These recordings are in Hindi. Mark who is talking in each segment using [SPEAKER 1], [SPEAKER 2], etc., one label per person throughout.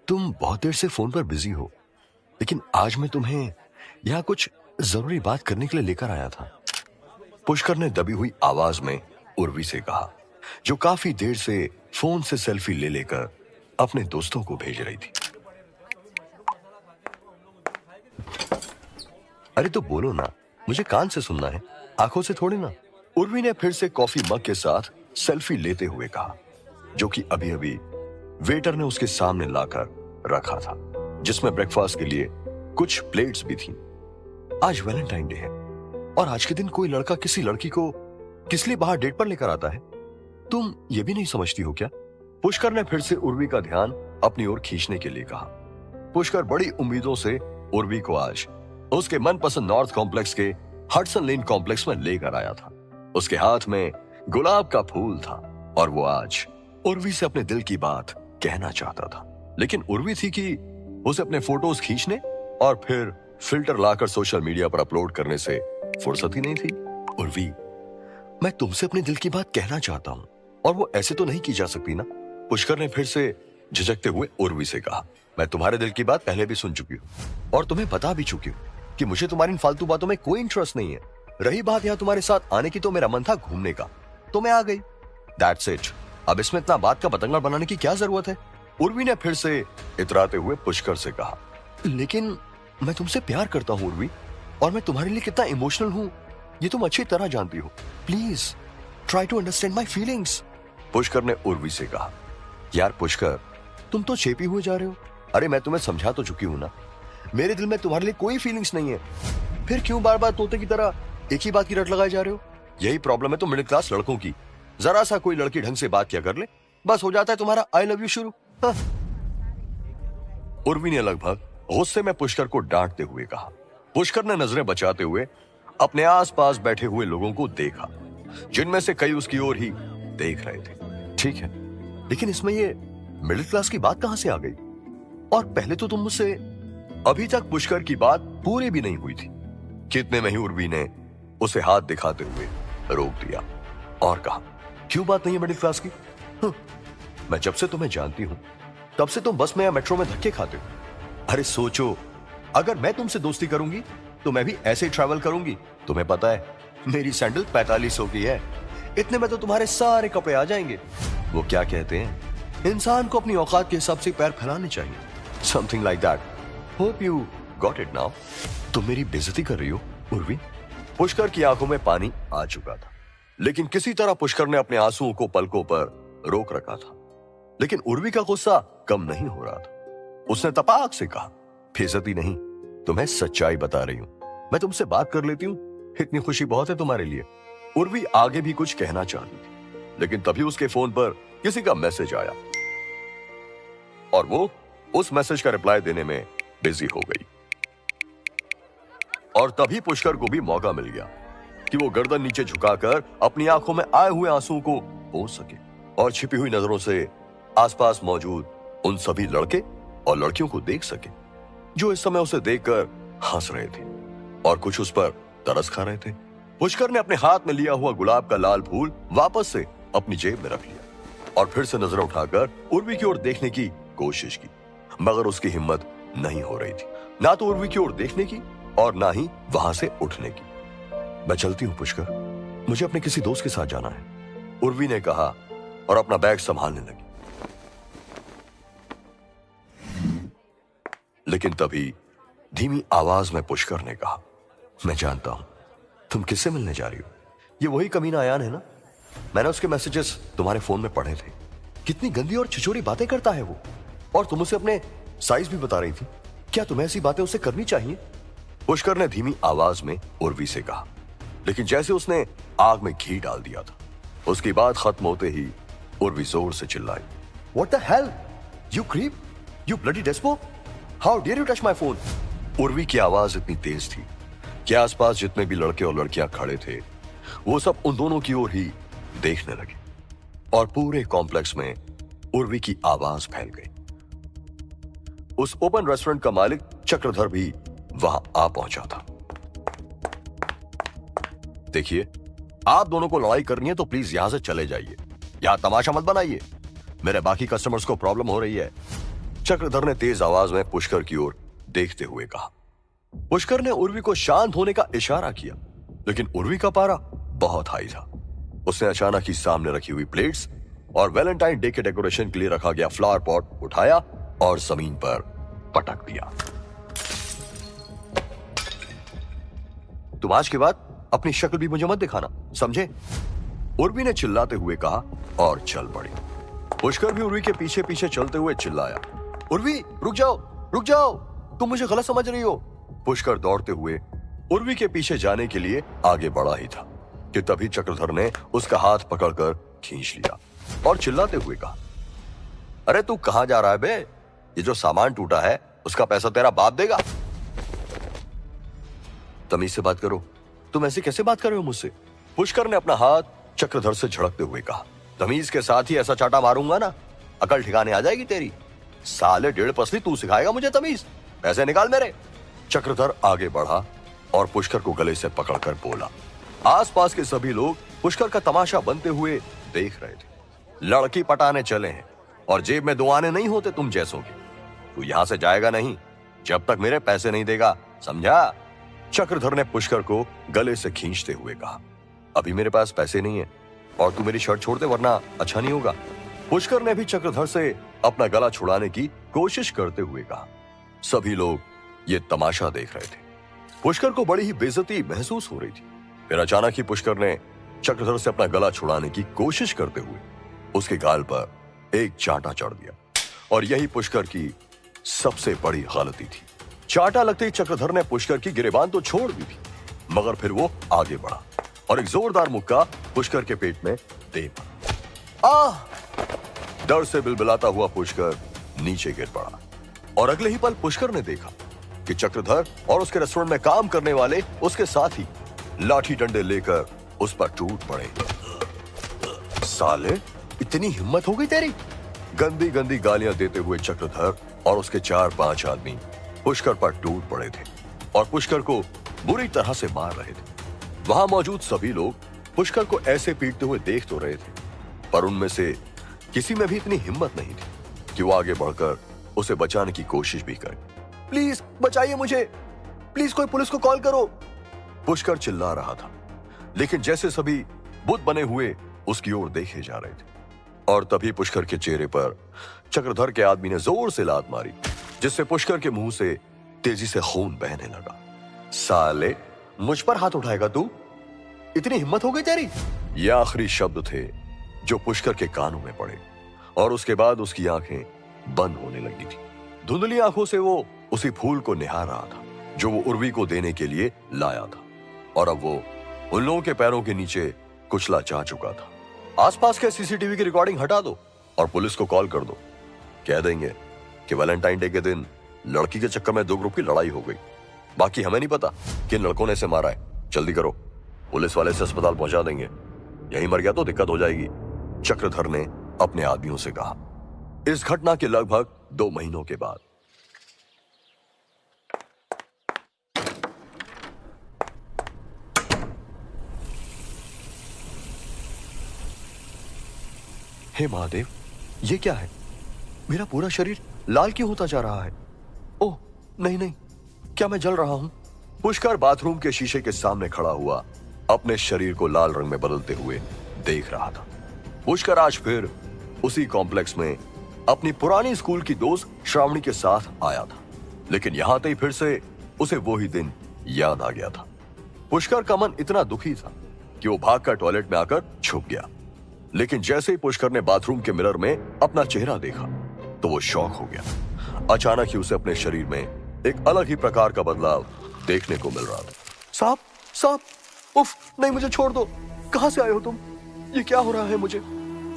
[SPEAKER 1] तुम बहुत देर से फोन पर बिजी हो, लेकिन आज मैं तुम्हें यहाँ कुछ जरूरी बात करने के लिए लेकर आया था। पुष्कर ने दबी हुई आवाज में उर्वी से कहा, जो काफी देर से फोन से सेल्फी ले लेकर अपने दोस्तों को भेज रही थी। अरे तो बोलो ना, मुझे कान से सुनना है, आंखों से थोड़ी ना। उर्वी ने फिर से कॉफी मग के साथ सेल्फी लेते हुए कहा, जो कि अभी अभी वेटर ने उसके सामने लाकर रखा था, जिसमें ब्रेकफास्ट के लिए कुछ प्लेट्स भी थी। आज वैलेंटाइन डे है और आज के दिन कोई लड़का किसी लड़की को किस लिए बाहर डेट पर लेकर आता है? तुम ये भी नहीं समझती हो क्या? पुष्कर ने फिर से उर्वी का ध्यान अपनी ओर खींचने के लिए कहा। पुष्कर बड़ी उम्मीदों से उर्वी को आज उसके मनपसंद नॉर्थ कॉम्प्लेक्स के हडसन लेन कॉम्प्लेक्स में लेकर आया था। उसके हाथ में गुलाब का फूल था और वो आज उर्वी से अपने दिल की बात कहना चाहता था, लेकिन उर्वी थी कि उसे अपने फोटोज खींचने और फिर फिल्टर लाकर सोशल मीडिया पर अपलोड करने से फुर्सत ही नहीं थी। उर्वी, मैं तुमसे अपने दिल की बात कहना चाहता हूं और वो ऐसे तो नहीं की जा सकती ना। पुष्कर ने फिर से झिझकते हुए उर्वी से कहा, मैं तुम्हारे दिल की बात पहले भी सुन चुकी हूँ और तुम्हें बता भी चुकी हूँ कि मुझे तुम्हारी इन फालतू बातों में कोई इंटरेस्ट नहीं है। रही बात यहाँ तुम्हारे साथ आने की, तो मेरा मन था घूमने का, तो मैं आ गई। That's it. अब इसमें इतना बात का पतंगा बनाने की क्या जरूरत है? उर्वी ने फिर से इतराते हुए पुष्कर से कहा, लेकिन मैं तुमसे प्यार करता हूँ उर्वी, और मैं तुम्हारे लिए कितना इमोशनल हूँ ये तुम अच्छी तरह जानती हो। Please try to understand my feelings. Pushkar ने उर्वी से कहा, यार पुष्कर, तुम तो चेपी हुए जा रहे हो। अरे मैं तुम्हें समझा तो चुकी हूं ना, मेरे दिल में तुम्हारे लिए कोई फीलिंग्स नहीं है, फिर क्यों बार बार तोते की तरह एक ही बात की रट लगाए जा रहे हो? यही प्रॉब्लम है तो मिडिल क्लास लड़कों की। जरा सा कोई लड़की ढंग से बात किया कर ले, बस हो जाता है तुम्हारा आई लव यू शुरू। हाँ। उर्वी ने लगभग गुस्से में पुष्कर को डांटते हुए कहा। पुष्कर ने नजरें बचाते हुए अपने आसपास बैठे हुए लोगों को देखा, जिनमें से कई उसकी ओर ही देख रहे थे। ठीक है, लेकिन इसमें ये मिडिल क्लास की बात कहां से आ गई? और पहले तो तुम मुझसे अभी तक पुष्कर की बात पूरी भी नहीं हुई थी। कितने में ही उर्वी ने उसे हाथ दिखाते हुए रोक दिया और कहा, क्यों बात नहीं है मिडिल क्लास की? मैं जब से तुम्हें जानती हूं तब से तुम बस में या मेट्रो में धक्के खाते हो। अरे सोचो, अगर मैं तुमसे दोस्ती करूंगी तो मैं भी ऐसे ही ट्रैवल करूंगी। तुम्हें पता है मेरी सैंडल 4500 की है, इतने में तो तुम्हारे सारे कपड़े आ जाएंगे। वो क्या कहते हैं, इंसान को अपनी औकात के हिसाब से पैर फैलाने चाहिए, something like that. Hope you got it now. तुम मेरी बेइज्जती कर रही हो उर्वी। पुष्कर की आंखों में पानी आ चुका था, लेकिन किसी तरह पुष्कर ने अपने आंसुओं को पलकों पर रोक रखा था। लेकिन उर्वी का गुस्सा कम नहीं हो रहा था। उसने तपाक से कहा, बेइज्जती नहीं, तुम्हें सच्चाई बता रही हूं। मैं तुमसे बात कर लेती हूं, इतनी खुशी बहुत है तुम्हारे लिए। उर्वी आगे भी कुछ कहना चाहती थी, लेकिन तभी उसके फोन पर किसी का मैसेज आया और वो उस मैसेज का रिप्लाई देने में बिजी हो गई। और तभी पुष्कर को भी मौका मिल गया कि वो गर्दन नीचे झुकाकर अपनी आंखों में आए हुए आंसुओं को पोंछ सके और छिपी हुई नजरों से आसपास मौजूद उन सभी लड़के और लड़कियों को देख सके जो इस समय उसे देखकर हंस रहे थे और कुछ उस पर तरस खा रहे थे। पुष्कर ने अपने हाथ में लिया हुआ गुलाब का लाल फूल वापस से अपनी जेब में रख लिया और फिर से नजर उठाकर उर्वी की ओर देखने की कोशिश की, मगर उसकी हिम्मत नहीं हो रही थी, ना तो उर्वी की ओर देखने की और ना ही वहां से उठने की। मैं चलती हूं पुष्कर, मुझे अपने किसी दोस्त के साथ जाना है, उर्वी ने कहा और अपना बैग संभालने लगी। लेकिन तभी धीमी आवाज में पुष्कर ने कहा, मैं जानता हूं तुम किससे मिलने जा रही हो। ये वही कमीना अयान है ना? मैंने उसके मैसेजेस तुम्हारे फोन में पढ़े थे। कितनी गंदी और छिछोरी बातें करता है वो, और तुम उसे अपने साइज भी बता रही थी। क्या तुम्हें ऐसी बातें उससे करनी चाहिए? पुष्कर ने धीमी आवाज में उर्वी से कहा, लेकिन जैसे उसने आग में घी डाल दिया था, उसकी बात खत्म होते ही उर्वी जोर से चिल्लाई, What the hell? You creep? You bloody despo? How dare you touch my phone? Urvi की आवाज इतनी तेज थी कि आसपास जितने भी लड़के और लड़कियां खड़े थे वो सब उन दोनों की ओर ही देखने लगे और पूरे कॉम्प्लेक्स में उर्वी की आवाज फैल गई। उस ओपन रेस्टोरेंट का मालिक चक्रधर भी वहां आ पहुंचा था। देखिए, आप दोनों को लड़ाई करनी है तो प्लीज यहां से चले जाइए, यहां तमाशा मत बनाइए, मेरे बाकी कस्टमर्स को प्रॉब्लम हो रही है। चक्रधर ने तेज आवाज में पुष्कर की ओर देखते हुए कहा। पुष्कर ने उर्वी को शांत होने का इशारा किया, लेकिन उर्वी का पारा बहुत हाई था। उसने अचानक ही सामने रखी हुई प्लेट्स और वैलेंटाइन डे के डेकोरेशन के लिए रखा गया फ्लावर पॉट उठाया और जमीन पर पटक दिया। तुम आज के बाद अपनी शक्ल भी मुझे मत दिखाना, समझे? उर्वी ने चिल्लाते हुए कहा और चल पड़ी। पुष्कर भी उर्वी के पीछे पीछे चलते हुए चिल्लाया, उर्वी रुक जाओ, तुम मुझे गलत समझ रही हो। पुष्कर दौड़ते हुए उर्वी के पीछे जाने के लिए आगे बढ़ा ही था कि तभी चक्रधर ने उसका हाथ पकड़कर खींच लिया और चिल्लाते हुए कहा, अरे तू कहां जा रहा है बे? ये जो सामान टूटा है उसका पैसा तेरा बाप देगा। तमीज से बात करो, तुम ऐसे कैसे बात कर रहे हो मुझसे? पुष्कर ने अपना हाथ चक्रधर से झड़कते हुए कहा, तमीज के साथ ही ऐसा चाटा मारूंगा ना, अकल ठिकाने आ जाएगी तेरी। साले 1.5 पसली तू सिखाएगा मुझे तमीज? पैसे निकाल मेरे। चक्रधर आगे बढ़ा और पुष्कर को गले से पकड़कर बोला। आसपास के सभी लोग पुष्कर का तमाशा बनते हुए देख रहे थे। लड़की पटाने चले हैं और जेब में 2 आने नहीं होते तुम जैसों के। तू यहां से जाएगा नहीं जब तक मेरे पैसे नहीं देगा, समझा? चक्रधर ने पुष्कर को गले से खींचते हुए कहा, अभी मेरे पास पैसे नहीं है और तू मेरी शर्ट छोड़ दे वरना अच्छा नहीं होगा। पुष्कर ने भी चक्रधर से अपना गला छुड़ाने की कोशिश करते हुए कहा। सभी लोग ये तमाशा देख रहे थे। पुष्कर को बड़ी ही बेइज्जती महसूस हो रही थी। फिर अचानक ही पुष्कर ने चक्रधर से अपना गला छुड़ाने की कोशिश करते हुए उसके गाल पर एक चांटा चढ़ दिया और यही पुष्कर की सबसे बड़ी गलती थी। चांटा लगते ही चक्रधर ने पुष्कर की गिरेबान तो छोड़ दी थी, मगर फिर वो आगे बढ़ा और एक जोरदार मुक्का पुष्कर के पेट में दे पड़ा। डर से बिलबिलाता हुआ पुष्कर नीचे गिर पड़ा और अगले ही पल पुष्कर ने देखा कि चक्रधर और उसके रेस्टोरेंट में काम करने वाले उसके साथ ही लाठी डंडे लेकर उस पर टूट पड़े। साले, इतनी हिम्मत हो गई तेरी? गंदी गंदी गालियां देते हुए चक्रधर और उसके 4-5 आदमी पुष्कर पर टूट पड़े थे और पुष्कर को बुरी तरह से मार रहे थे। वहां मौजूद सभी लोग पुष्कर को ऐसे पीटते हुए देख तो रहे थे, पर उनमें से किसी में भी इतनी हिम्मत नहीं थी कि वो आगे बढ़कर उसे बचाने की कोशिश भी करे। प्लीज बचाइए मुझे, प्लीज कोई पुलिस को कॉल करो, पुष्कर चिल्ला रहा था। लेकिन जैसे सभी बुत बने हुए उसकी ओर देखे जा रहे थे और तभी पुष्कर के चेहरे पर चक्रधर के आदमी ने जोर से लात मारी, जिससे पुष्कर के मुंह से तेजी से खून बहने लगा। साले, मुझ पर हाथ उठाएगा तू? इतनी हिम्मत हो गई तेरी? ये आखिरी शब्द थे जो पुष्कर के कानों में पड़े और उसके बाद उसकी आंखें बंद होने लगी थी। धुंधली आंखों से वो उसी फूल को निहार रहा था जो वो उर्वी को देने के लिए लाया था और अब वो उन लोगों के पैरों के नीचे कुचला जा चुका था। आसपास के सीसीटीवी की रिकॉर्डिंग हटा दो और पुलिस को कॉल कर दो। कह देंगे कि वैलेंटाइन डे के दिन लड़की के चक्कर में 2 ग्रुप की लड़ाई हो गई, बाकी हमें नहीं पता किन लड़कों ने इसे मारा है। जल्दी करो, पुलिस वाले से अस्पताल पहुंचा देंगे, यहीं मर गया तो दिक्कत हो जाएगी, चक्रधर ने अपने आदमियों से कहा। इस घटना के लगभग 2 महीनों के बाद हे महादेव, ये क्या है? मेरा पूरा शरीर लाल क्यों होता जा रहा है? ओह नहीं नहीं, क्या मैं जल रहा हूं? पुष्कर बाथरूम के शीशे के सामने खड़ा हुआ अपने शरीर को लाल रंग में बदलते हुए देख रहा था। पुष्कर आज फिर उसी कॉम्प्लेक्स में अपनी पुरानी स्कूल की दोस्त श्रावणी के साथ आया था, लेकिन यहां तक फिर से उसे वो ही दिन याद आ गया था। पुष्कर का मन इतना दुखी था कि वो भागकर टॉयलेट में आकर छुप गया, लेकिन जैसे ही पुष्कर ने बाथरूम के मिरर में अपना चेहरा देखा तो वो शॉक हो गया। अचानक ही उसे अपने शरीर में एक अलग ही प्रकार का बदलाव देखने को मिल रहा था। सांप, सांप, उफ, नहीं मुझे छोड़ दो, कहां से आए हो तुम? ये क्या हो रहा है मुझे?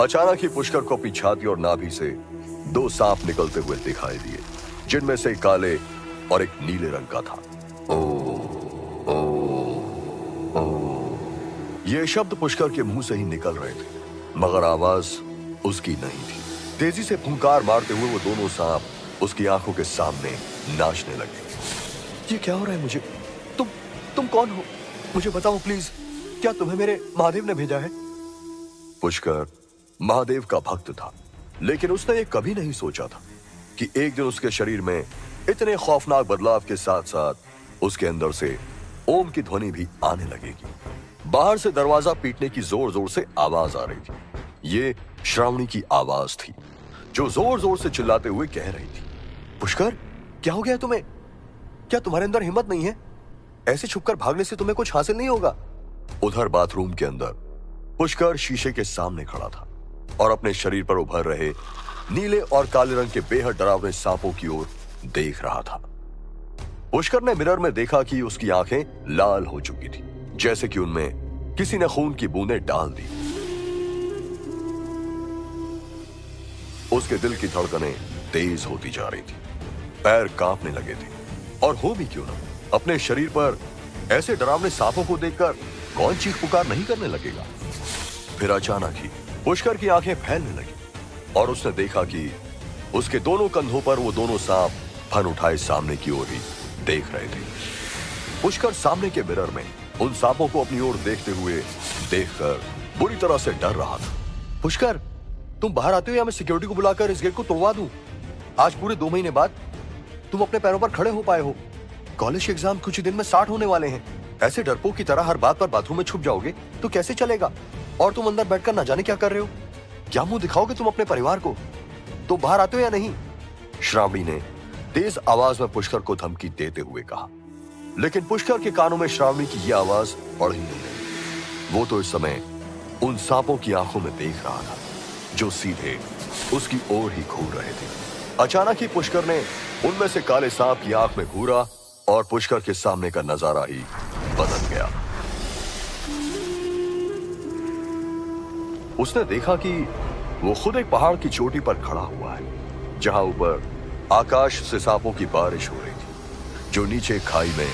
[SPEAKER 1] अचानक ही पुष्कर को अपनी छाती और नाभि से 2 सांप निकलते हुए दिखाई दिए, जिनमें से एक काले और एक नीले रंग का था। ओ, ओ, ओ। ये शब्द पुष्कर के मुंह से ही निकल रहे थे, मगर आवाज उसकी नहीं थी। तेजी से फुंकार मारते हुए वो दोनों सांप उसकी आंखों के सामने नाचने लगे। ये क्या हो रहा है मुझे? तुम कौन हो? मुझे बताओ प्लीज, क्या तुम्हें मेरे महादेव ने भेजा है? पुष्कर महादेव का भक्त था, लेकिन उसने ये कभी नहीं सोचा था कि एक दिन उसके शरीर में इतने खौफनाक बदलाव के साथ साथ उसके अंदर से ओम की ध्वनि भी आने लगेगी। बाहर से दरवाजा पीटने की जोर जोर से आवाज आ रही थी। ये श्रावणी की आवाज थी जो जोर जोर से चिल्लाते हुए कह रही थी, पुष्कर, क्या हो गया तुम्हें? क्या तुम्हारे अंदर हिम्मत नहीं है? ऐसे छुपकर भागने से तुम्हें कुछ हासिल नहीं होगा। उधर बाथरूम के अंदर पुष्कर शीशे के सामने खड़ा था और अपने शरीर पर उभर रहे नीले और काले रंग के बेहद डरावने सांपों की ओर देख रहा था। पुष्कर ने मिरर में देखा कि उसकी आंखें लाल हो चुकी थी, जैसे कि उनमें किसी ने खून की बूंदें डाल दी। उसके दिल की धड़कनें तेज होती जा रही थी, पैर कांपने लगे थे। और हो भी क्यों ना, अपने शरीर पर ऐसे डरावने सांपों को देखकर कौन चीख पुकार नहीं करने लगेगा। फिर अचानक ही पुष्कर की आंखें फैलने लगी और उसने देखा कि उसके दोनों कंधों पर वो दोनों सांप फन उठाए सामने की ओर ही देख रहे थे। पुष्कर सामने के मिरर में उन सांपों को अपनी ओर देखते हुए देखकर बुरी तरह से डर रहा था। पुष्कर, तुम बाहर आते हो या मैं सिक्योरिटी को बुलाकर इस गेट को तोड़वा दूं? आज पूरे 2 महीने बाद तुम अपने पैरों पर खड़े हो पाए हो। कॉलेज के एग्जाम कुछ ही दिन में 60 होने वाले हैं। ऐसे डरपोक की तरह हर बात पर बाथरूम में छुप जाओगे तो कैसे चलेगा? और तुम अंदर बैठकर ना जाने क्या कर रहे हो? क्या मुंह दिखाओगे तुम अपने परिवार को? तो बाहर आते हो या नहीं? श्रावणी ने तेज आवाज में पुष्कर को धमकी देते हुए कहा, लेकिन पुष्कर के कानों में श्रावणी की यह आवाज पड़ ही नहीं रही। वो तो इस समय उन सांपों की आंखों में देख रहा था जो सीधे उसकी ओर ही घूर रहे थे। अचानक ही पुष्कर ने उनमें से काले सांप की आंख में घूरा और पुष्कर के सामने का नजारा ही बदल गया। उसने देखा कि वो खुद एक पहाड़ की चोटी पर खड़ा हुआ है, जहां ऊपर आकाश से सांपों की बारिश हो रही थी जो नीचे खाई में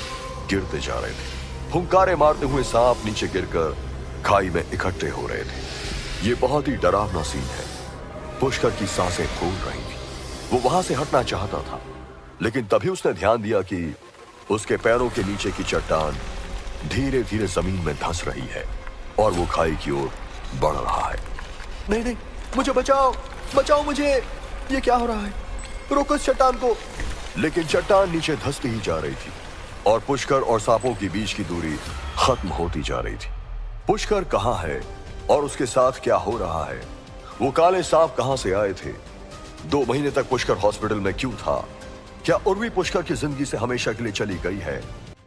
[SPEAKER 1] गिरते जा रहे थे। फुंकारे मारते हुए सांप नीचे गिरकर खाई में इकट्ठे हो रहे थे। ये बहुत ही डरावना सीन है। पुष्कर की सांसें फूल रही थी। वो वहां से हटना चाहता था, लेकिन तभी उसने ध्यान दिया कि उसके पैरों के नीचे की चट्टान धीरे धीरे जमीन में धंस रही है और वो खाई की ओर बढ़ रहा है। नहीं नहीं, मुझे बचाओ, बचाओ मुझे, ये क्या हो रहा है? रोको इस चट्टान को। लेकिन चट्टान नीचे धंसती ही जा रही थी और पुष्कर और सांपों के बीच की दूरी खत्म होती जा रही थी। पुष्कर कहाँ है और उसके साथ क्या हो रहा है? वो काले सांप कहां से आए थे? 2 महीने तक पुष्कर हॉस्पिटल में क्यों था? क्या उर्वी पुष्कर की जिंदगी से हमेशा के लिए चली गई है?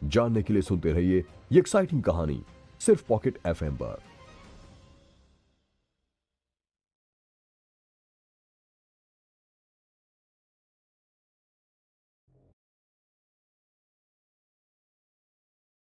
[SPEAKER 1] जानने के लिए सुनते रहिए ये एक्साइटिंग कहानी सिर्फ पॉकेट FM पर।